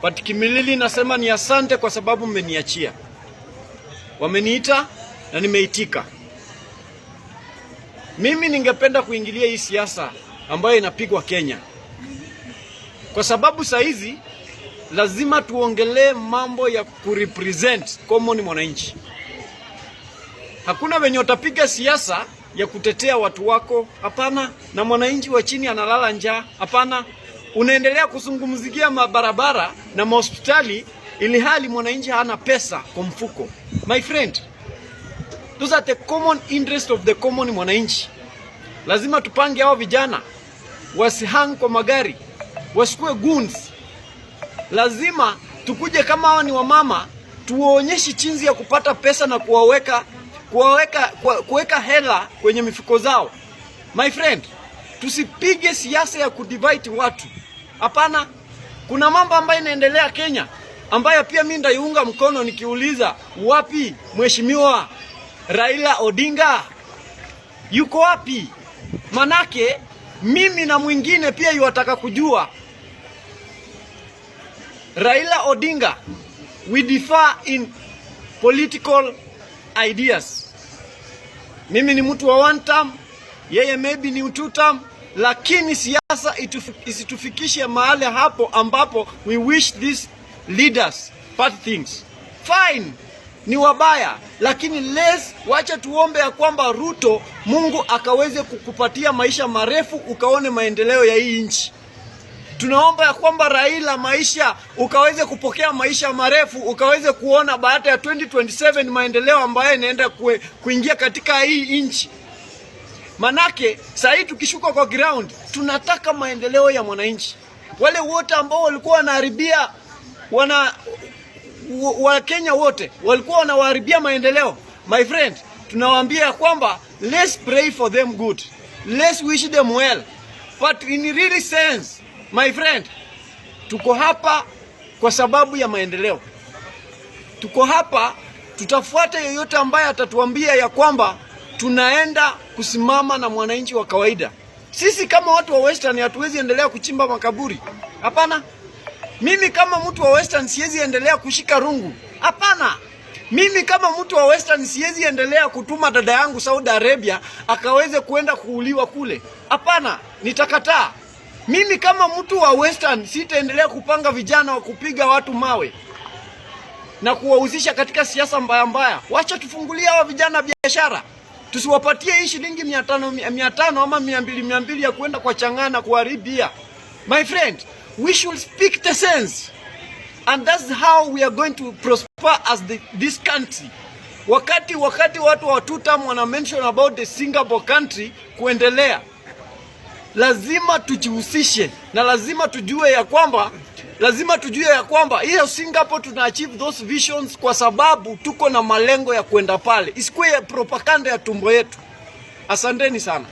But Kimilili nasema ni asante kwa sababu mmeniachia. Wameniita na nimeitika. Mimi ningependa kuingilia hii siasa ambayo inapigwa Kenya. Kwa sababu saa hizi lazima tuongelee mambo ya kurepresent common mwananchi. Hakuna wenye utapiga siasa ya kutetea watu wako, hapana, na mwananchi wa chini analala njaa, hapana. Unaendelea kuzungumzikia mabarabara na mahospitali ili hali mwananchi hana pesa kwa mfuko. My friend, those are the common interest of the common mwananchi. Lazima tupange hao vijana wasihang kwa magari, wasikue goons. Lazima tukuje kama hao ni wamama, tuwaonyeshe jinsi ya kupata pesa na kuweka hela kwenye mifuko zao. My friend, tusipige siasa ya kudivide watu. Hapana, kuna mambo ambayo inaendelea Kenya ambayo pia mimi ndaiunga mkono nikiuliza, wapi Mheshimiwa Raila Odinga? Yuko wapi? Manake mimi na mwingine pia yuataka kujua. Raila Odinga, we differ in political ideas. Mimi ni mtu wa one term, yeye maybe ni two term, lakini siasa isitufikishe mahali hapo ambapo we wish these leaders bad things. Fine, ni wabaya, lakini wacha tuombe ya kwamba Ruto, Mungu akaweze kukupatia maisha marefu ukaone maendeleo ya hii nchi. Tunaomba ya kwamba Raila, maisha ukaweze kupokea maisha marefu, ukaweze kuona baada ya 2027 maendeleo ambayo inaenda kuingia katika hii nchi. Manake sasa tukishuka kwa ground tunataka maendeleo ya mwananchi. Wale wote ambao walikuwa wanaharibia wa Kenya wote walikuwa wanawaharibia maendeleo. My friend, tunawaambia kwamba let's pray for them good. Let's wish them well. But in really sense, my friend, tuko hapa kwa sababu ya maendeleo. Tuko hapa, tutafuata yeyote ambaye atatuambia ya kwamba tunaenda kusimama na mwananchi wa kawaida. Sisi kama watu wa Western hatuwezi endelea kuchimba makaburi. Hapana. Mimi kama mtu wa Western siwezi endelea kushika rungu. Hapana. Mimi kama mtu wa Western siwezi endelea kutuma dada yangu Saudi Arabia akaweze kuenda kuuliwa kule. Hapana, nitakataa. Mimi kama mtu wa Western sitaendelea kupanga vijana wa kupiga watu mawe na kuwahusisha katika siasa mbaya mbaya. Wacha tufungulie hawa vijana biashara. Tusiwapatie hii shilingi 500 ama 200 ya kwenda kwa changana kuharibia. My friend, we should speak the sense. And that's how we are going to prosper as this country. Wakati watu wa tutam wana mention about the Singapore country kuendelea, lazima tujihusishe na lazima tujue ya kwamba hiyo Singapore tuna achieve those visions kwa sababu tuko na malengo ya kwenda pale. Isikuwe propaganda ya tumbo yetu. Asanteni sana.